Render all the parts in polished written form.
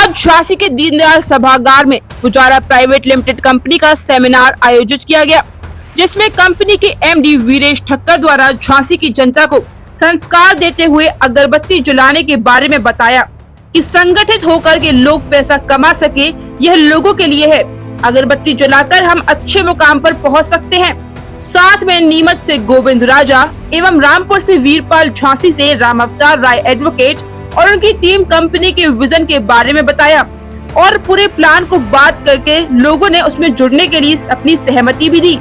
आज झांसी के दीनदयाल सभागार में पुजारा प्राइवेट लिमिटेड कंपनी का सेमिनार आयोजित किया गया, जिसमें कंपनी के एमडी वीरेश ठक्कर द्वारा झांसी की जनता को संस्कार देते हुए अगरबत्ती जलाने के बारे में बताया कि संगठित होकर के लोग पैसा कमा सके, यह लोगों के लिए है। अगरबत्ती जलाकर हम अच्छे मुकाम पर पहुंच सकते हैं। साथ में नीमच से गोविंद राजा एवं रामपुर से वीरपाल, झांसी से राम अवतार राय एडवोकेट और उनकी टीम कंपनी के विजन के बारे में बताया और पूरे प्लान को बात करके लोगों ने उसमें जुड़ने के लिए अपनी सहमति भी दी।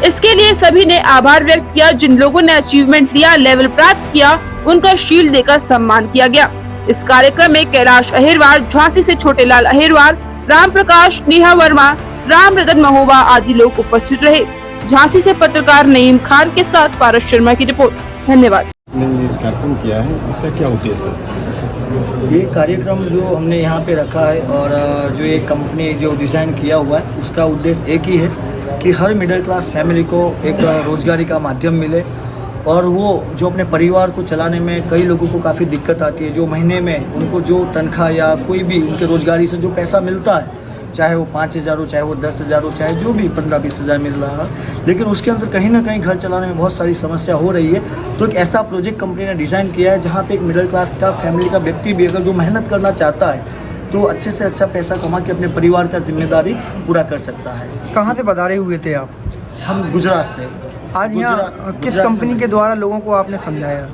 इसके लिए सभी ने आभार व्यक्त किया। जिन लोगों ने अचीवमेंट लिया, लेवल प्राप्त किया, उनका शील्ड देकर सम्मान किया गया। इस कार्यक्रम में कैलाश अहिरवार, झांसी से छोटेलाल अहिरवार, राम प्रकाश, नेहा वर्मा, राम रतन महोबा आदि लोग उपस्थित रहे। झांसी से पत्रकार नईम खान के साथ पारस शर्मा की रिपोर्ट। धन्यवाद। कार्यक्रम किया है, इसका क्या उद्देश्य है? ये कार्यक्रम जो हमने यहाँ पे रखा है और जो ये कंपनी जो डिज़ाइन किया हुआ है, उसका उद्देश्य एक ही है कि हर मिडिल क्लास फैमिली को एक रोज़गारी का माध्यम मिले और वो जो अपने परिवार को चलाने में कई लोगों को काफ़ी दिक्कत आती है। जो महीने में उनको जो तनख्वाह या कोई भी उनके रोज़गारी से जो पैसा मिलता है, चाहे वो 5,000 हो, चाहे वो 10,000 हो, चाहे जो भी 15-20 हज़ार मिल रहा है, लेकिन उसके अंदर कहीं ना कहीं घर चलाने में बहुत सारी समस्या हो रही है। तो एक ऐसा प्रोजेक्ट कंपनी ने डिज़ाइन किया है जहाँ पे एक मिडिल क्लास का फैमिली का व्यक्ति भी अगर जो मेहनत करना चाहता है तो अच्छे से अच्छा पैसा कमा के अपने परिवार का जिम्मेदारी पूरा कर सकता है। कहाँ से पधारे हुए थे आप? हम गुजरात से। आज यहाँ किस कंपनी के द्वारा लोगों को आपने समझाया?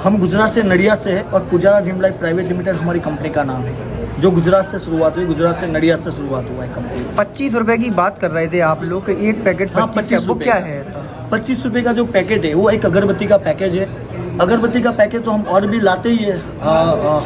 हम गुजरात से, नडिया से है और Pujara dream life private limited हमारी कंपनी का नाम है, जो गुजरात से शुरुआत हुई। गुजरात से, नडिया से शुरुआत हुआ है कंपनी। 25 रुपए की बात कर रहे थे आप लोग, एक पैकेट 25 वो क्या है? 25 रुपये का जो पैकेट है वो एक अगरबत्ती का पैकेज है। अगरबत्ती का पैकेट तो हम और भी लाते ही है,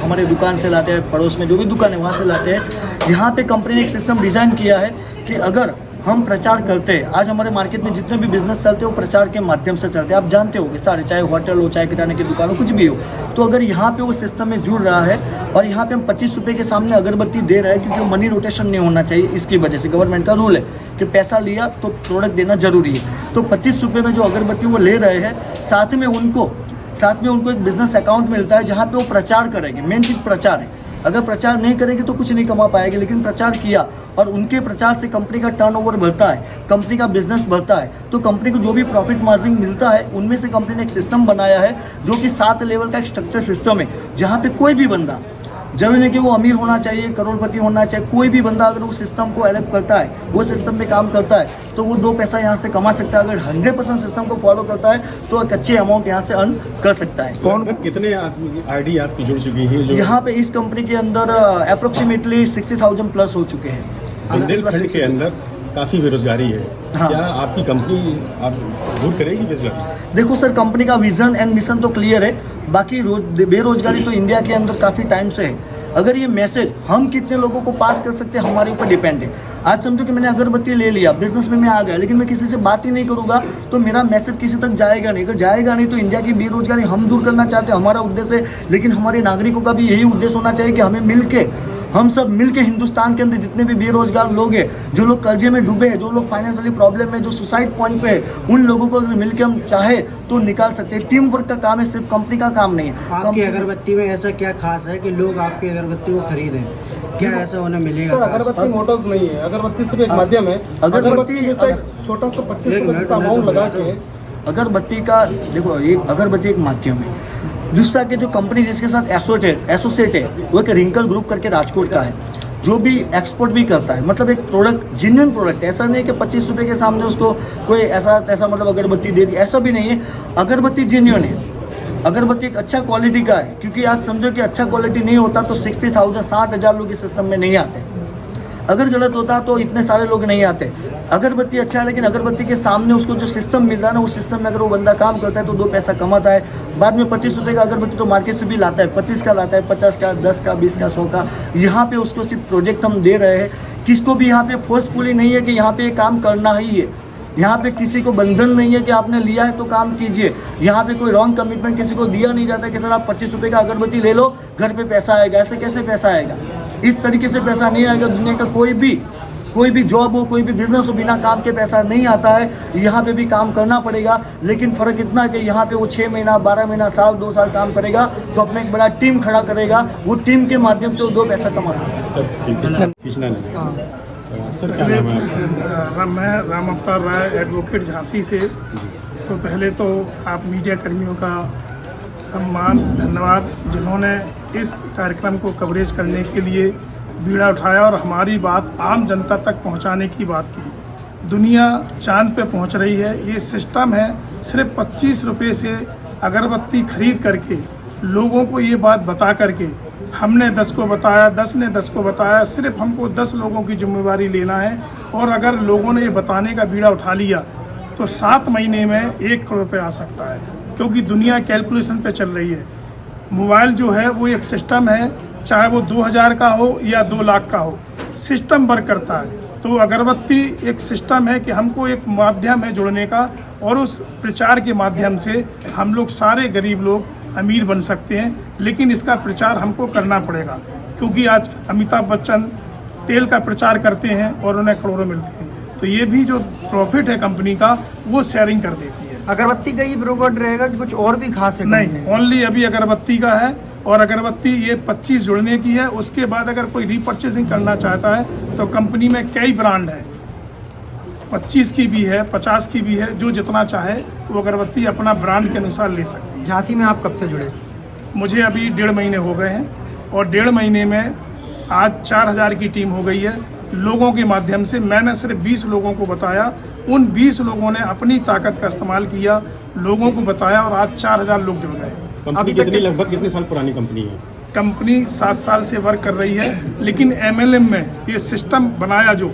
हमारे दुकान से लाते हैं, पड़ोस में जो भी दुकान है वहाँ से लाते हैं। यहाँ पे कंपनी ने एक सिस्टम डिज़ाइन किया है कि अगर हम प्रचार करते हैं, आज हमारे मार्केट में जितने भी बिजनेस चलते हैं वो प्रचार के माध्यम से चलते हैं। आप जानते हो कि सारे, चाहे होटल हो, चाहे किराने की दुकान हो, कुछ भी हो, तो अगर यहाँ पे वो सिस्टम में जुड़ रहा है और यहाँ पे हम 25 रुपये के सामने अगरबत्ती दे रहे हैं, क्योंकि वो मनी रोटेशन नहीं होना चाहिए। इसकी वजह से गवर्नमेंट का रूल है कि पैसा लिया तो प्रोडक्ट देना जरूरी है। तो 25 रुपये में जो अगरबत्ती वो ले रहे हैं, साथ में उनको एक बिजनेस अकाउंट मिलता है जहाँ पे वो प्रचार करेंगे। मेन चीज़ प्रचार है। अगर प्रचार नहीं करेंगे तो कुछ नहीं कमा पाएंगे, लेकिन प्रचार किया और उनके प्रचार से कंपनी का टर्नओवर बढ़ता है, कंपनी का बिजनेस बढ़ता है, तो कंपनी को जो भी प्रॉफिट मार्जिन मिलता है उनमें से कंपनी ने एक सिस्टम बनाया है जो कि 7 लेवल का एक स्ट्रक्चर सिस्टम है, जहाँ पे कोई भी बंदा, जरूरी नहीं कि वो अमीर होना चाहिए, करोड़पति होना चाहिए, कोई भी बंदा अगर वो सिस्टम को एडेप्ट करता है, वो सिस्टम में काम करता है, तो वो 2 पैसा यहाँ से कमा सकता है। अगर 100% सिस्टम को फॉलो करता है तो एक अच्छे अमाउंट यहाँ से अर्न कर सकता है। कौन कितने आईडी आपकी जुड़ चुकी है? यहाँ पे इस कंपनी के अंदर अप्रोक्सीमेटली 60,000 प्लस हो चुके हैं। बुंदेलखंड के अंदर काफ़ी बेरोजगारी है। हाँ। क्या आपकी कंपनी आप दूर करेगी बेरोजगारी? देखो सर, कंपनी का विजन एंड मिशन तो क्लियर है, बाकी बेरोजगारी तो इंडिया के अंदर काफ़ी टाइम से है। अगर ये मैसेज हम कितने लोगों को पास कर सकते हैं हमारे ऊपर डिपेंड है। आज समझो कि मैंने अगरबत्ती ले लिया, बिजनेस में मैं आ गया, लेकिन मैं किसी से बात ही नहीं करूंगा तो मेरा मैसेज किसी तक जाएगा नहीं। अगर जाएगा नहीं तो इंडिया की बेरोजगारी हम दूर करना चाहते हैं, हमारा उद्देश्य है। लेकिन हमारे नागरिकों का भी यही उद्देश्य होना चाहिए कि हमें मिलके, हम सब मिलके हिंदुस्तान के अंदर जितने भी बेरोजगार लोग हैं, जो लोग कर्जे में डूबे हैं, जो लोग फाइनेंशियली प्रॉब्लम में, जो सुसाइड पॉइंट पे है, उन लोगों को अगर मिलके हम चाहे तो निकाल सकते हैं। टीम वर्क का काम है, सिर्फ कंपनी का काम नहीं है। आपकी अगरबत्ती में ऐसा क्या खास है कि लोग आपकी अगरबत्ती को खरीदें? क्या ऐसा उन्हें मिलेगा? सर, अगरबत्ती मोटर्स नहीं है, अगरबत्ती सिर्फ एक माध्यम है। अगरबत्ती जैसा एक छोटा सा 25 रुपये जैसा अमाउंट लगा के अगरबत्ती का, देखो ये अगरबत्ती एक माध्यम है। दूसरा के जो कंपनी जिसके साथ एसोसिएट है वो एक रिंकल ग्रुप करके राजकोट का है, जो भी एक्सपोर्ट भी करता है। मतलब एक प्रोडक्ट, जेन्युइन प्रोडक्ट, ऐसा नहीं कि 25 रुपये के सामने उसको कोई ऐसा मतलब अगरबत्ती दे दी, ऐसा भी नहीं है। अगरबत्ती जेन्युइन है, अगरबत्ती एक अच्छा क्वालिटी का है। क्योंकि आज समझो कि अच्छा क्वालिटी नहीं होता तो 60,000 लोग इस सिस्टम में नहीं आते। अगर गलत होता तो इतने सारे लोग नहीं आते। अगरबत्ती अच्छा है, लेकिन अगरबत्ती के सामने उसको जो सिस्टम मिल रहा है ना, उस सिस्टम में अगर वो बंदा काम करता है तो 2 पैसा कमाता है। बाद में 25 रुपये का अगरबत्ती तो मार्केट से भी लाता है, 25 का लाता है, 50 का, 10 का, 20 का, 100 का। यहाँ पे उसको सिर्फ प्रोजेक्ट हम दे रहे हैं। किसको भी यहाँ पे फोर्सफुली नहीं है कि यहाँ पे काम करना ही है। यहाँ पे किसी को बंधन नहीं है कि आपने लिया है तो काम कीजिए। यहाँ पे कोई रॉन्ग कमिटमेंट किसी को दिया नहीं जाता कि सर आप 25 रुपये का अगरबत्ती ले लो, घर पे पैसा आएगा। ऐसे कैसे पैसा आएगा? इस तरीके से पैसा नहीं आएगा। दुनिया का कोई भी कोई भी जॉब हो, कोई भी बिजनेस हो, बिना काम के पैसा नहीं आता है। यहाँ पे भी काम करना पड़ेगा, लेकिन फ़र्क इतना कि यहाँ पे वो 6 महीना, 12 महीना, साल, 2 साल काम करेगा तो अपना एक बड़ा टीम खड़ा करेगा, वो टीम के माध्यम से वो 2 पैसा कमा सकता है। सर ठीक है, खींचना नहीं। सर क्या नाम है आपका? मैं राम अवतार राय, एडवोकेट झांसी से। तो पहले तो आप मीडिया कर्मियों का सम्मान, धन्यवाद, जिन्होंने इस कार्यक्रम को कवरेज करने के लिए बीड़ा उठाया और हमारी बात आम जनता तक पहुंचाने की बात की। दुनिया चांद पे पहुंच रही है। ये सिस्टम है, सिर्फ 25 रुपये से अगरबत्ती खरीद करके लोगों को ये बात बता करके, हमने 10 को बताया, 10 ने 10 को बताया, सिर्फ हमको 10 लोगों की जिम्मेवारी लेना है। और अगर लोगों ने ये बताने का बीड़ा उठा लिया तो 7 महीने में 1 करोड़ रुपये आ सकता है, क्योंकि दुनिया कैलकुलेशन पे चल रही है। मोबाइल जो है वो एक सिस्टम है, चाहे वो 2000 का हो या 2 लाख का हो, सिस्टम वर्क करता है। तो अगरबत्ती एक सिस्टम है कि हमको एक माध्यम है जुड़ने का, और उस प्रचार के माध्यम से हम लोग सारे गरीब लोग अमीर बन सकते हैं। लेकिन इसका प्रचार हमको करना पड़ेगा, क्योंकि आज अमिताभ बच्चन तेल का प्रचार करते हैं और उन्हें करोड़ों मिलते हैं। तो ये भी जो प्रॉफिट है कंपनी का, वो शेयरिंग कर देती है। अगरबत्ती का ही प्रोडक्ट रहेगा कि कुछ और भी खास है? नहीं, ओनली अभी अगरबत्ती का है। और अगरबत्ती ये 25 जुड़ने की है। उसके बाद अगर कोई रीपर्चेसिंग करना चाहता है तो कंपनी में कई ब्रांड है, 25 की भी है, 50 की भी है। जो जितना चाहे वो अगरबत्ती अपना ब्रांड के अनुसार ले सकती है। झांसी में आप कब से जुड़े? मुझे अभी 1.5 महीने हो गए हैं, और 1.5 महीने में आज 4000 की टीम हो गई है। लोगों के माध्यम से मैंने सिर्फ 20 लोगों को बताया, उन 20 लोगों ने अपनी ताकत का इस्तेमाल किया, लोगों को बताया, और आज 4000 लोग जुड़ गए। कंपनी कितनी, लगभग कितने साल पुरानी कंपनी है? कंपनी 7 साल से वर्क कर रही है, लेकिन MLM में ये सिस्टम बनाया जो